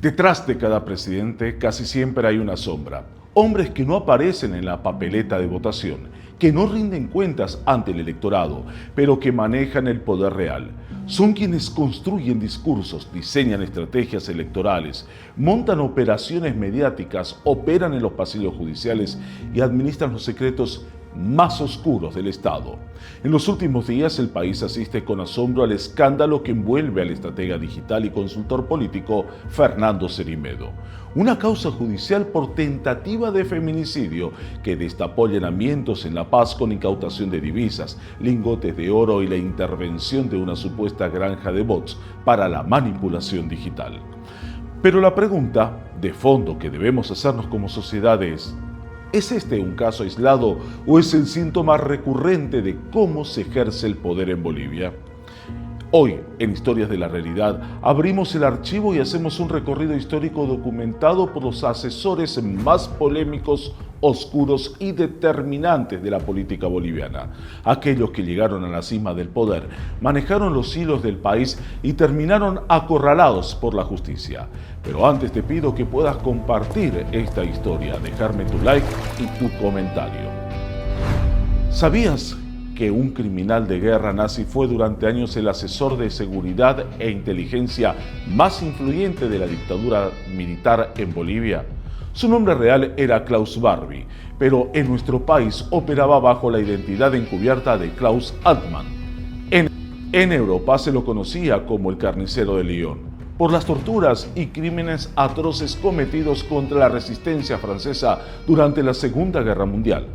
Detrás de cada presidente casi siempre hay una sombra. Hombres que no aparecen en la papeleta de votación, que no rinden cuentas ante el electorado, pero que manejan el poder real. Son quienes construyen discursos, diseñan estrategias electorales, montan operaciones mediáticas, operan en los pasillos judiciales y administran los secretos más oscuros del Estado. En los últimos días el país asiste con asombro al escándalo que envuelve al estratega digital y consultor político Fernando Cerime. Una causa judicial por tentativa de feminicidio que destapó allanamientos en La Paz con incautación de divisas, lingotes de oro y la intervención de una supuesta granja de bots para la manipulación digital. Pero la pregunta de fondo que debemos hacernos como sociedad ¿es este un caso aislado o es el síntoma recurrente de cómo se ejerce el poder en Bolivia? Hoy, en Historias de la Realidad, abrimos el archivo y hacemos un recorrido histórico documentado por los asesores más polémicos, oscuros y determinantes de la política boliviana. Aquellos que llegaron a la cima del poder, manejaron los hilos del país y terminaron acorralados por la justicia. Pero antes te pido que puedas compartir esta historia, dejarme tu like y tu comentario. ¿Sabías que un criminal de guerra nazi fue durante años el asesor de seguridad e inteligencia más influyente de la dictadura militar en Bolivia? Su nombre real era Klaus Barbie, pero en nuestro país operaba bajo la identidad encubierta de Klaus Altmann. En Europa se lo conocía como el carnicero de Lyon, por las torturas y crímenes atroces cometidos contra la resistencia francesa durante la Segunda Guerra Mundial.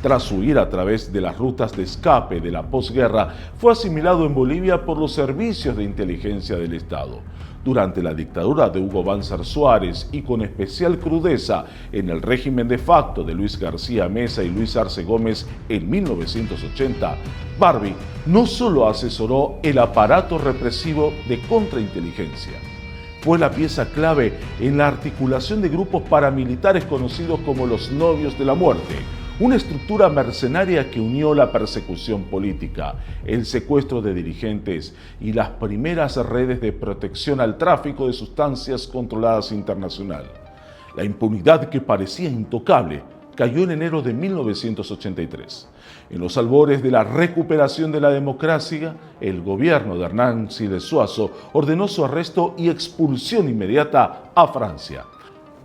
Tras huir a través de las rutas de escape de la posguerra, fue asimilado en Bolivia por los servicios de inteligencia del Estado. Durante la dictadura de Hugo Banzer Suárez y con especial crudeza en el régimen de facto de Luis García Meza y Luis Arce Gómez en 1980, Barbie no solo asesoró el aparato represivo de contrainteligencia, fue la pieza clave en la articulación de grupos paramilitares conocidos como los Novios de la Muerte, una estructura mercenaria que unió la persecución política, el secuestro de dirigentes y las primeras redes de protección al tráfico de sustancias controladas internacional. La impunidad que parecía intocable cayó en enero de 1983. En los albores de la recuperación de la democracia, el gobierno de Hernán Siles Suazo ordenó su arresto y expulsión inmediata a Francia.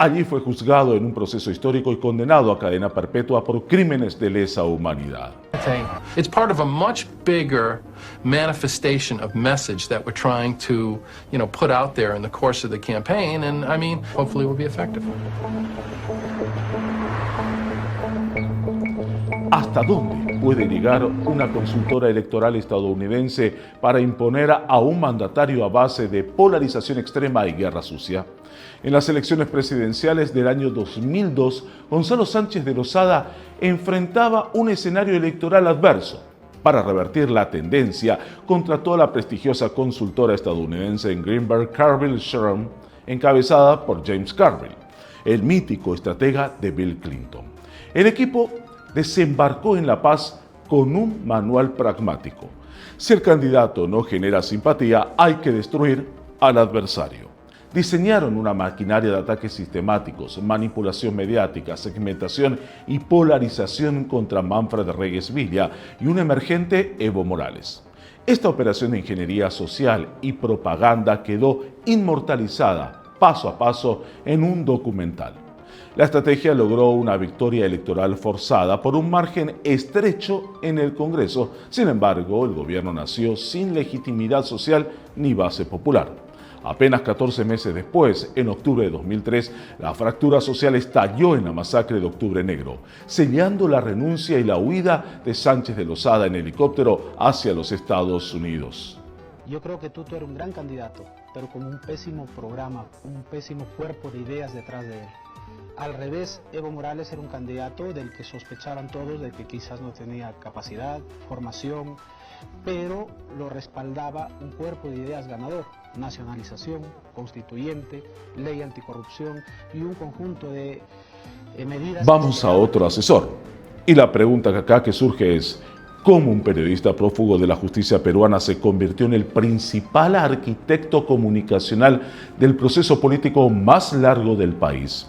Allí fue juzgado en un proceso histórico y condenado a cadena perpetua por crímenes de lesa humanidad. It's part of a much bigger manifestation of message that we're trying to, put out there in the course of the campaign, and hopefully will be effective. ¿Hasta dónde puede llegar una consultora electoral estadounidense para imponer a un mandatario a base de polarización extrema y guerra sucia? En las elecciones presidenciales del año 2002, Gonzalo Sánchez de Lozada enfrentaba un escenario electoral adverso. Para revertir la tendencia, contrató a la prestigiosa consultora estadounidense en Greenberg Carville Sherman, encabezada por James Carville, el mítico estratega de Bill Clinton. El equipo desembarcó en La Paz con un manual pragmático. Si el candidato no genera simpatía, hay que destruir al adversario. Diseñaron una maquinaria de ataques sistemáticos, manipulación mediática, segmentación y polarización contra Manfred Reyes Villa y un emergente Evo Morales. Esta operación de ingeniería social y propaganda quedó inmortalizada paso a paso en un documental. La estrategia logró una victoria electoral forzada por un margen estrecho en el Congreso. Sin embargo, el gobierno nació sin legitimidad social ni base popular. Apenas 14 meses después, en octubre de 2003, la fractura social estalló en la masacre de Octubre Negro, sellando la renuncia y la huida de Sánchez de Lozada en helicóptero hacia los Estados Unidos. Yo creo que tú eres un gran candidato, pero con un pésimo programa, un pésimo cuerpo de ideas detrás de él. Al revés, Evo Morales era un candidato del que sospechaban todos de que quizás no tenía capacidad, formación, pero lo respaldaba un cuerpo de ideas ganador: nacionalización, constituyente, ley anticorrupción y un conjunto de medidas... Vamos a otro asesor. Y la pregunta que acá que surge es: cómo un periodista prófugo de la justicia peruana se convirtió en el principal arquitecto comunicacional del proceso político más largo del país.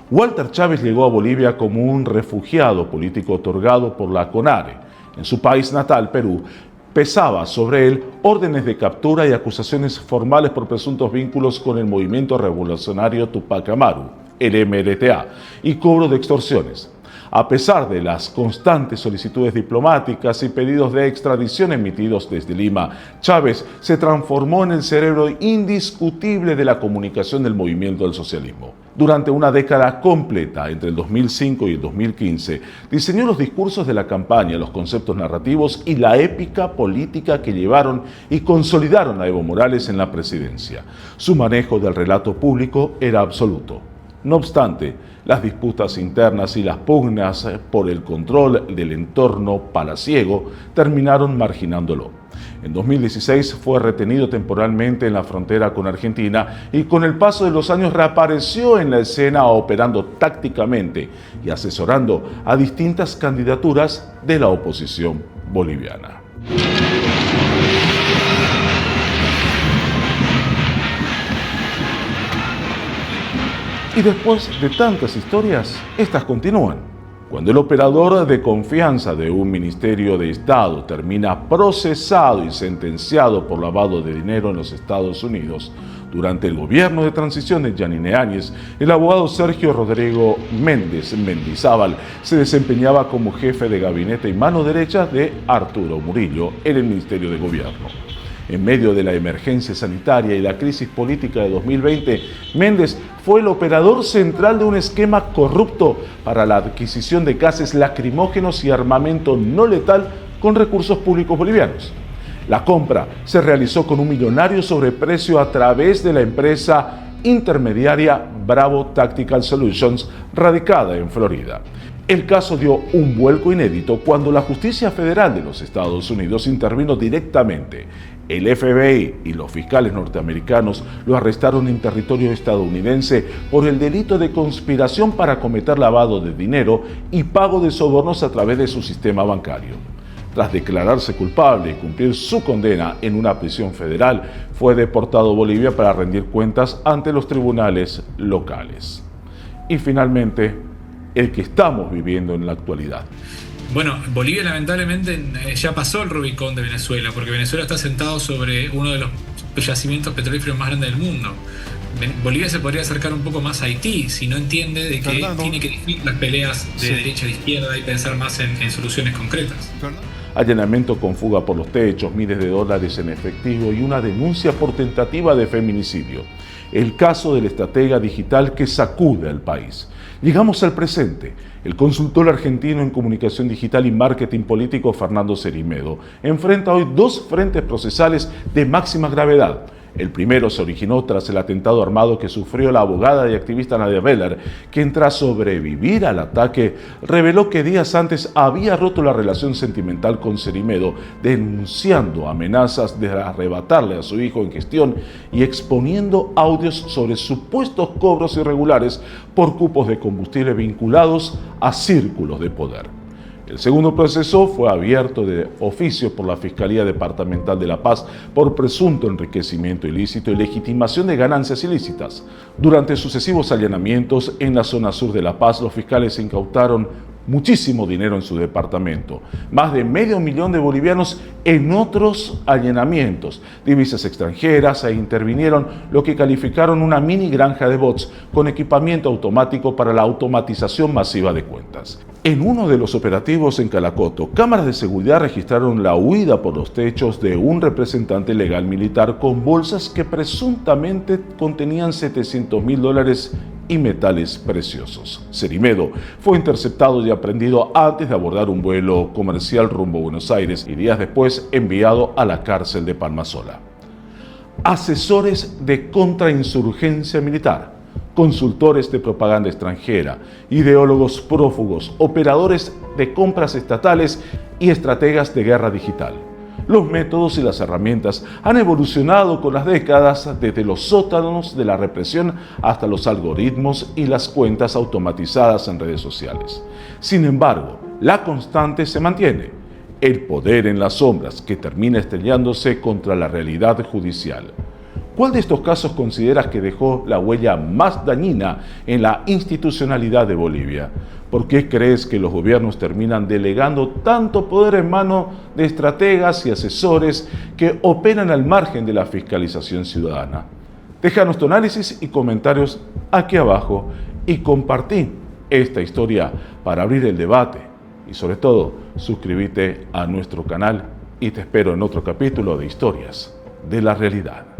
Walter Chávez llegó a Bolivia como un refugiado político otorgado por la CONARE. En su país natal, Perú, pesaba sobre él órdenes de captura y acusaciones formales por presuntos vínculos con el movimiento revolucionario Tupac Amaru, el MRTA, y cobro de extorsiones. A pesar de las constantes solicitudes diplomáticas y pedidos de extradición emitidos desde Lima, Chávez se transformó en el cerebro indiscutible de la comunicación del movimiento del socialismo. Durante una década completa, entre el 2005 y el 2015, diseñó los discursos de la campaña, los conceptos narrativos y la épica política que llevaron y consolidaron a Evo Morales en la presidencia. Su manejo del relato público era absoluto. No obstante, las disputas internas y las pugnas por el control del entorno palaciego terminaron marginándolo. En 2016 fue retenido temporalmente en la frontera con Argentina y con el paso de los años reapareció en la escena operando tácticamente y asesorando a distintas candidaturas de la oposición boliviana. Y después de tantas historias, estas continúan. Cuando el operador de confianza de un ministerio de Estado termina procesado y sentenciado por lavado de dinero en los Estados Unidos, durante el gobierno de transición de Yanine Áñez, el abogado Sergio Rodrigo Méndez Mendizábal se desempeñaba como jefe de gabinete y mano derecha de Arturo Murillo en el Ministerio de Gobierno. En medio de la emergencia sanitaria y la crisis política de 2020, Méndez fue el operador central de un esquema corrupto para la adquisición de gases lacrimógenos y armamento no letal con recursos públicos bolivianos. La compra se realizó con un millonario sobreprecio a través de la empresa intermediaria Bravo Tactical Solutions, radicada en Florida. El caso dio un vuelco inédito cuando la Justicia Federal de los Estados Unidos intervino directamente. El FBI y los fiscales norteamericanos lo arrestaron en territorio estadounidense por el delito de conspiración para cometer lavado de dinero y pago de sobornos a través de su sistema bancario. Tras declararse culpable y cumplir su condena en una prisión federal, fue deportado a Bolivia para rendir cuentas ante los tribunales locales. Y finalmente, el que estamos viviendo en la actualidad. Bueno, Bolivia lamentablemente ya pasó el Rubicón de Venezuela, porque Venezuela está sentado sobre uno de los yacimientos petrolíferos más grandes del mundo. Bolivia se podría acercar un poco más a Haití si no entiende de que tiene que definir las peleas de derecha a izquierda y pensar más en soluciones concretas. Allanamiento con fuga por los techos, miles de dólares en efectivo y una denuncia por tentativa de feminicidio. El caso del estratega digital que sacude al país. Llegamos al presente. El consultor argentino en comunicación digital y marketing político Fernando Cerimedo enfrenta hoy dos frentes procesales de máxima gravedad. El primero se originó tras el atentado armado que sufrió la abogada y activista Nadia Beller, quien tras sobrevivir al ataque reveló que días antes había roto la relación sentimental con Cerimedo, denunciando amenazas de arrebatarle a su hijo en gestión y exponiendo audios sobre supuestos cobros irregulares por cupos de combustible vinculados a círculos de poder. El segundo proceso fue abierto de oficio por la Fiscalía Departamental de La Paz por presunto enriquecimiento ilícito y legitimación de ganancias ilícitas. Durante sucesivos allanamientos en la zona sur de La Paz, los fiscales incautaron muchísimo dinero en su departamento, más de $500,000 de bolivianos en otros allanamientos, divisas extranjeras e intervinieron lo que calificaron una mini granja de bots con equipamiento automático para la automatización masiva de cuentas. En uno de los operativos en Calacoto, cámaras de seguridad registraron la huida por los techos de un representante legal militar con bolsas que presuntamente contenían $700,000 y metales preciosos. Cerimedo fue interceptado y aprehendido antes de abordar un vuelo comercial rumbo a Buenos Aires y días después enviado a la cárcel de Palmasola. Asesores de contrainsurgencia militar, consultores de propaganda extranjera, ideólogos prófugos, operadores de compras estatales y estrategas de guerra digital. Los métodos y las herramientas han evolucionado con las décadas, desde los sótanos de la represión hasta los algoritmos y las cuentas automatizadas en redes sociales. Sin embargo, la constante se mantiene: el poder en las sombras que termina estrellándose contra la realidad judicial. ¿Cuál de estos casos consideras que dejó la huella más dañina en la institucionalidad de Bolivia? ¿Por qué crees que los gobiernos terminan delegando tanto poder en manos de estrategas y asesores que operan al margen de la fiscalización ciudadana? Déjanos tu análisis y comentarios aquí abajo y compartí esta historia para abrir el debate. Y sobre todo, suscríbete a nuestro canal y te espero en otro capítulo de Historias de la Realidad.